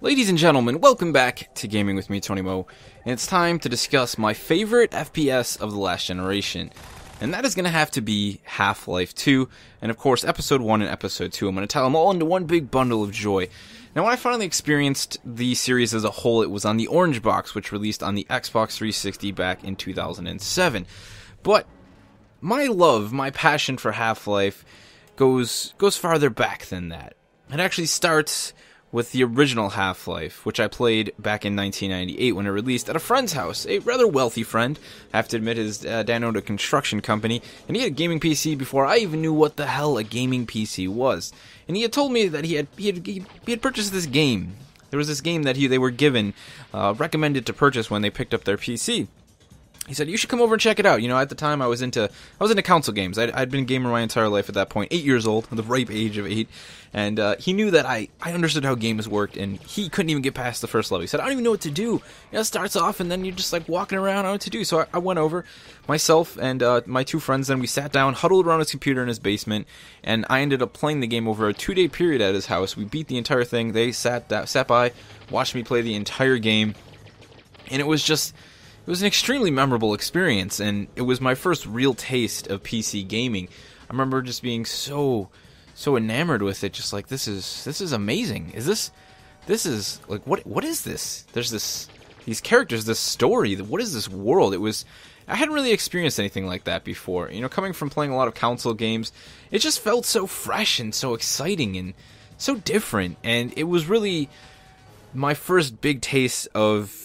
Ladies and gentlemen, welcome back to Gaming with me, Tony Mo, and it's time to discuss my favorite FPS of the last generation, and that is going to have to be Half-Life 2, and of course Episode 1 and Episode 2. I'm going to tie them all into one big bundle of joy. Now, when I finally experienced the series as a whole, it was on the Orange Box, which released on the Xbox 360 back in 2007. But my love, my passion for Half-Life goes farther back than that. It actually starts with the original Half-Life, which I played back in 1998 when it released at a friend's house, a rather wealthy friend. I have to admit, his dad owned a construction company, and he had a gaming PC before I even knew what the hell a gaming PC was. And he had told me that he had purchased this game. There was this game that they were given, recommended to purchase when they picked up their PC. He said, you should come over and check it out. You know, at the time I was into console games. I'd been a gamer my entire life at that point, 8 years old, the ripe age of 8. And he knew that I understood how games worked, and he couldn't even get past the first level. He said, I don't even know what to do. You know, it starts off, and then you're just like walking around, I don't know what to do. So I went over, myself and my two friends, then we sat down, huddled around his computer in his basement, and I ended up playing the game over a 2-day period at his house. We beat the entire thing. They sat by, watched me play the entire game, and it was an extremely memorable experience, and it was my first real taste of PC gaming. I remember just being so enamored with it, just like, this is amazing. This is like, what is this? There's these characters, this story. What is this world? I hadn't really experienced anything like that before. You know, coming from playing a lot of console games, it just felt so fresh and so exciting and so different. And it was really my first big taste of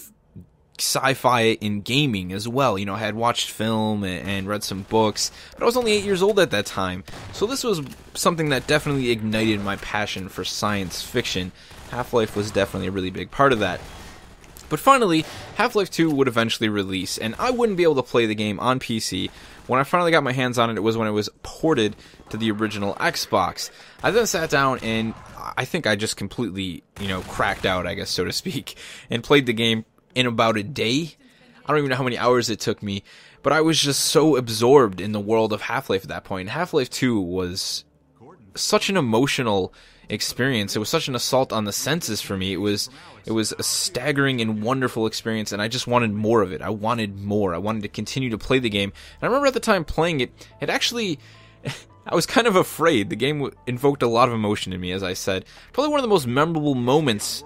sci-fi in gaming as well. You know, I had watched film and read some books, but I was only 8 years old at that time. So this was something that definitely ignited my passion for science fiction. Half-Life was definitely a really big part of that. But finally, Half-Life 2 would eventually release, and I wouldn't be able to play the game on PC. When I finally got my hands on it, it was when it was ported to the original Xbox. I then sat down and I think I just completely, cracked out, I guess, so to speak, and played the game in about a day. I don't even know how many hours it took me, but I was just so absorbed in the world of Half-Life at that point. Half-Life 2 was such an emotional experience. It was such an assault on the senses for me. It was a staggering and wonderful experience, and I just wanted more of it. I wanted more. I wanted to continue to play the game. And I remember at the time playing it, I was kind of afraid. The game invoked a lot of emotion in me, as I said. Probably one of the most memorable moments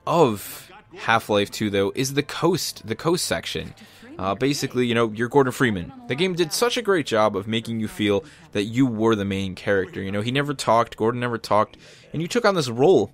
of Half-Life 2, though, is the coast section. Basically, you're Gordon Freeman. The game did such a great job of making you feel that you were the main character. He never talked, Gordon never talked, and you took on this role.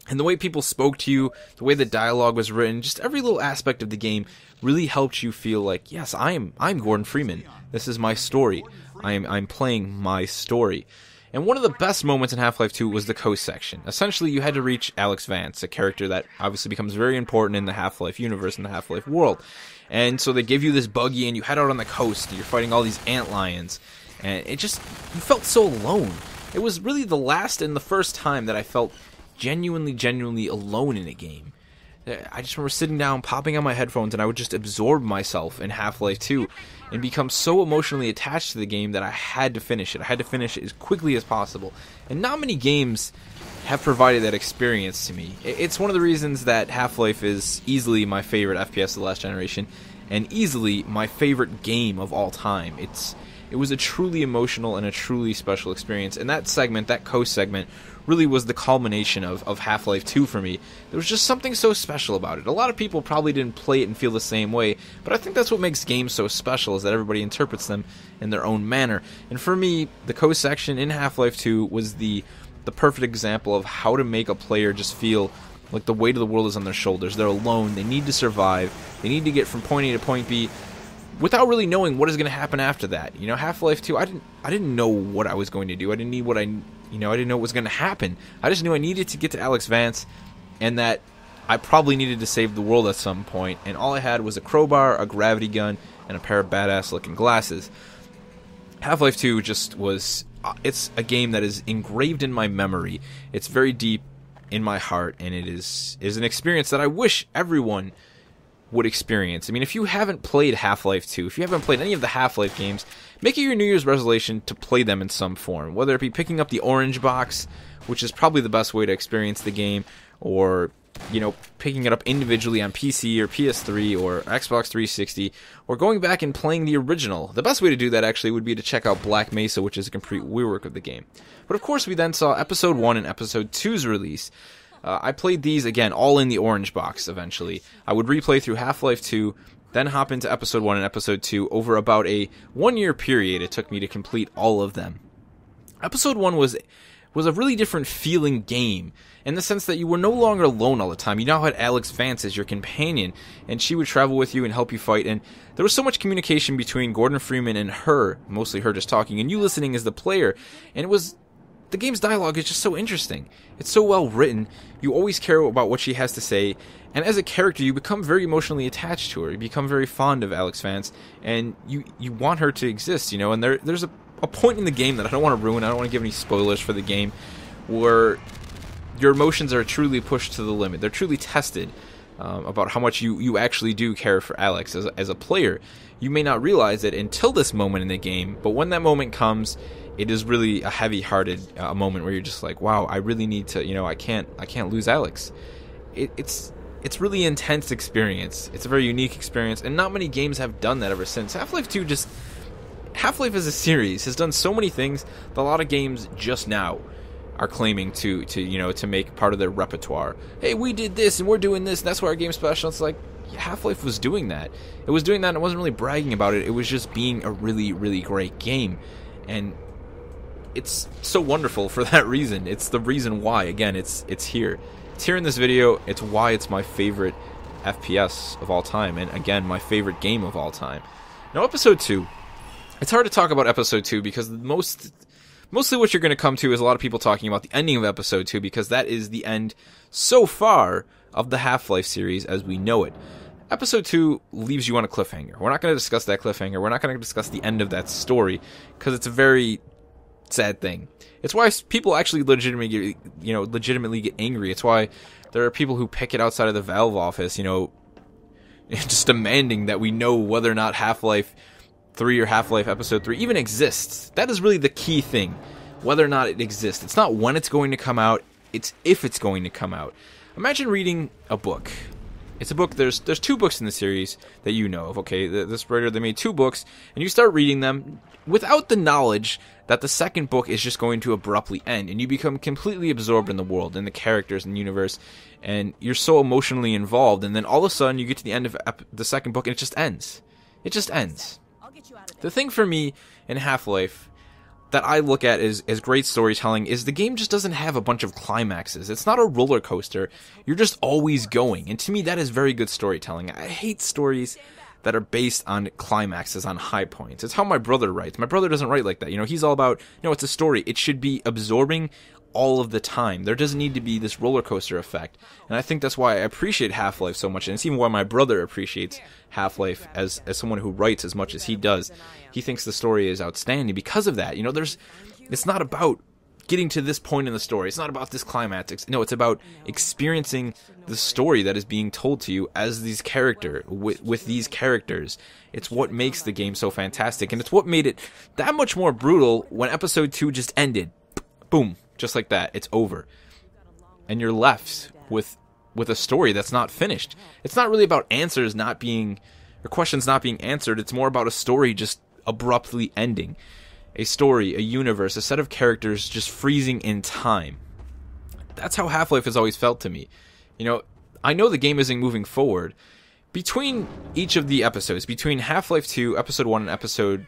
And the way people spoke to you, the way the dialogue was written, just every little aspect of the game really helped you feel like, yes, I'm Gordon Freeman. This is my story. I'm playing my story. And one of the best moments in Half-Life 2 was the coast section. Essentially, you had to reach Alex Vance, a character that obviously becomes very important in the Half-Life universe, in the Half-Life world. And so they give you this buggy, and you head out on the coast, and you're fighting all these antlions. And you felt so alone. It was really the last and the first time that I felt genuinely alone in a game. I just remember sitting down, popping on my headphones, and I would just absorb myself in Half-Life 2 and become so emotionally attached to the game that I had to finish it. I had to finish it as quickly as possible. And not many games have provided that experience to me. It's one of the reasons that Half-Life is easily my favorite FPS of the last generation, and easily my favorite game of all time. It was a truly emotional and a truly special experience, and that segment, that coast segment, really was the culmination of Half-Life 2 for me. There was just something so special about it. A lot of people probably didn't play it and feel the same way, but I think that's what makes games so special, is that everybody interprets them in their own manner. And for me, the coast section in Half-Life 2 was the perfect example of how to make a player just feel like the weight of the world is on their shoulders. They're alone, they need to survive, they need to get from point A to point B without really knowing what is going to happen after that. Half-Life 2, I didn't know what I was going to do. I didn't know what was going to happen. I just knew I needed to get to Alex Vance, and that I probably needed to save the world at some point, and all I had was a crowbar, a gravity gun, and a pair of badass-looking glasses. Half-Life 2 just was... it's a game that is engraved in my memory. It's very deep in my heart, and it is an experience that I wish everyone would experience. I mean, if you haven't played Half-Life 2, if you haven't played any of the Half-Life games, make it your New Year's resolution to play them in some form, whether it be picking up the Orange Box, which is probably the best way to experience the game, or picking it up individually on PC or PS3 or Xbox 360, or going back and playing the original. The best way to do that actually would be to check out Black Mesa, which is a complete rework of the game. But of course we then saw Episode 1 and Episode 2's release. I played these, again, all in the orange box eventually. I would replay through Half-Life 2, then hop into Episode 1 and Episode 2 over about a 1-year period it took me to complete all of them. Episode 1 was a really different feeling game, in the sense that you were no longer alone all the time. You now had Alex Vance as your companion, and she would travel with you and help you fight, and there was so much communication between Gordon Freeman and her, mostly her just talking, and you listening as the player, and the game's dialogue is just so interesting. It's so well written. You always care about what she has to say, and as a character, you become very emotionally attached to her. You become very fond of Alex Vance, and you want her to exist, and there's a point in the game that I don't want to ruin. I don't want to give any spoilers for the game, where your emotions are truly pushed to the limit. They're truly tested about how much you actually do care for Alex as a player. You may not realize it until this moment in the game, but when that moment comes, it is really a heavy-hearted moment where you're just like, wow, I really need to, I can't lose Alex. It's really intense experience. It's a very unique experience, and not many games have done that ever since. Half-Life as a series has done so many things that a lot of games just now are claiming to make part of their repertoire. Hey, we did this and we're doing this, and that's why our game's special. It's like, Half-Life was doing that. It was doing that and it wasn't really bragging about it. It was just being a really, really great game. And it's so wonderful for that reason. It's the reason why, again, it's here. It's here in this video. It's why it's my favorite FPS of all time, and again, my favorite game of all time. Now, Episode 2. It's hard to talk about Episode 2 because mostly what you're going to come to is a lot of people talking about the ending of Episode 2, because that is the end so far of the Half-Life series as we know it. Episode 2 leaves you on a cliffhanger. We're not going to discuss that cliffhanger. We're not going to discuss the end of that story, because it's a very sad thing. It's why people actually legitimately get angry. It's why there are people who picket outside of the Valve office, just demanding that we know whether or not Half-Life 3 or Half-Life Episode 3 even exists. That is really the key thing, whether or not it exists. It's not when it's going to come out, it's if it's going to come out. Imagine reading a book. It's a book, there's 2 books in the series that you know of, okay? This writer, they made 2 books, and you start reading them without the knowledge that the second book is just going to abruptly end, and you become completely absorbed in the world, and the characters, and the universe, and you're so emotionally involved, and then all of a sudden you get to the end of the second book, and it just ends. It just ends. The thing for me in Half-Life that I look at as great storytelling is the game just doesn't have a bunch of climaxes. It's not a roller coaster. You're just always going. And to me, that is very good storytelling. I hate stories that are based on climaxes, on high points. It's how my brother writes. My brother doesn't write like that. He's all about, it's a story. It should be absorbing all of the time. There doesn't need to be this roller coaster effect. And I think that's why I appreciate Half-Life so much. And it's even why my brother appreciates Half-Life as someone who writes as much as he does. He thinks the story is outstanding because of that. It's not about getting to this point in the story. It's not about this climax. No, it's about experiencing the story that is being told to you as these characters, with these characters. It's what makes the game so fantastic. And it's what made it that much more brutal when Episode 2 just ended. Boom. Just like that. It's over. And you're left with a story that's not finished. It's not really about answers not being, or questions not being answered. It's more about a story just abruptly ending. A story, a universe, a set of characters just freezing in time. That's how Half-Life has always felt to me. I know the game isn't moving forward. Between each of the episodes, between Half-Life 2, Episode 1, and Episode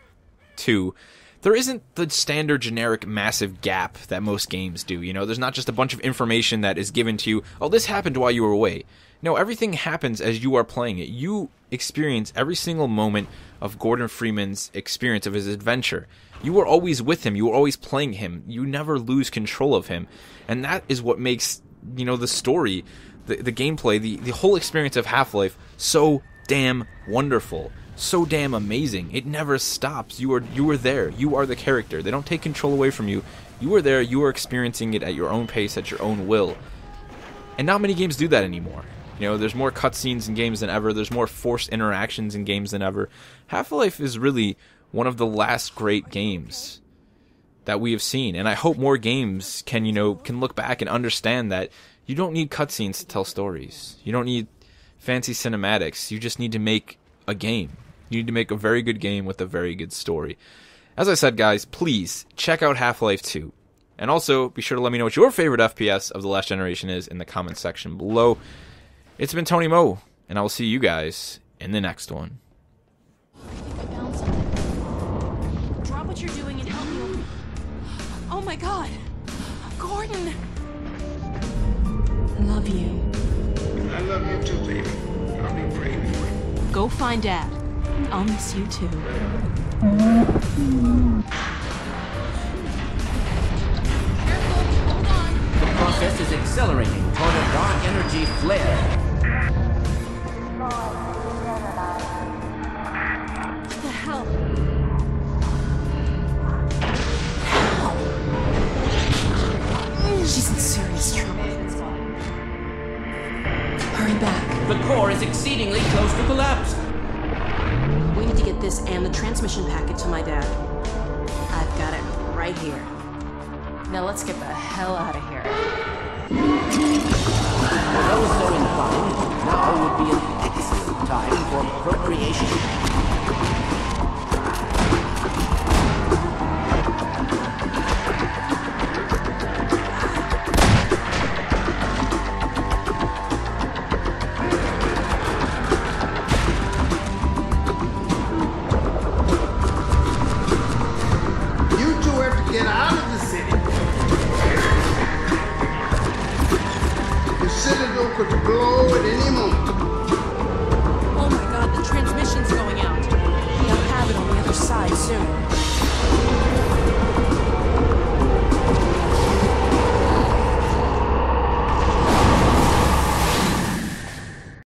2, there isn't the standard generic massive gap that most games do. There's not just a bunch of information that is given to you, oh, this happened while you were away. No, everything happens as you are playing it. You experience every single moment of Gordon Freeman's experience of his adventure. You are always with him. You are always playing him. You never lose control of him. And that is what makes, the story, the gameplay, the whole experience of Half-Life so damn wonderful. So damn amazing. It never stops. You are there. You are the character. They don't take control away from you. You are there. You are experiencing it at your own pace, at your own will. And not many games do that anymore. There's more cutscenes in games than ever. There's more forced interactions in games than ever. Half-Life is really one of the last great games that we have seen, and I hope more games can look back and understand that You don't need cutscenes to tell stories. You don't need fancy cinematics. You just need to make a game. You need to make a very good game with a very good story. As I said, guys, please check out Half-Life 2. And also, be sure to let me know what your favorite FPS of the last generation is in the comments section below. It's been Tony Mo, and I will see you guys in the next one. I think I found something. Drop what you're doing and help me. Oh my god! Gordon! Love you. I love you too, baby. I'll be praying for you. Go find Dad. I'll miss you too. The process is accelerating toward a dark energy flare. What the hell? She's in serious trouble. Hurry back. The core is exceedingly close to collapse. We need to get this and the transmission packet to my dad. I've got it right here. Now let's get the hell out of here. For those so inclined, now would be an excellent time for procreation. You two have to get out of the city. The citadel could blow at any moment. Oh my god, the transmission's going out. They'll have it on the other side soon.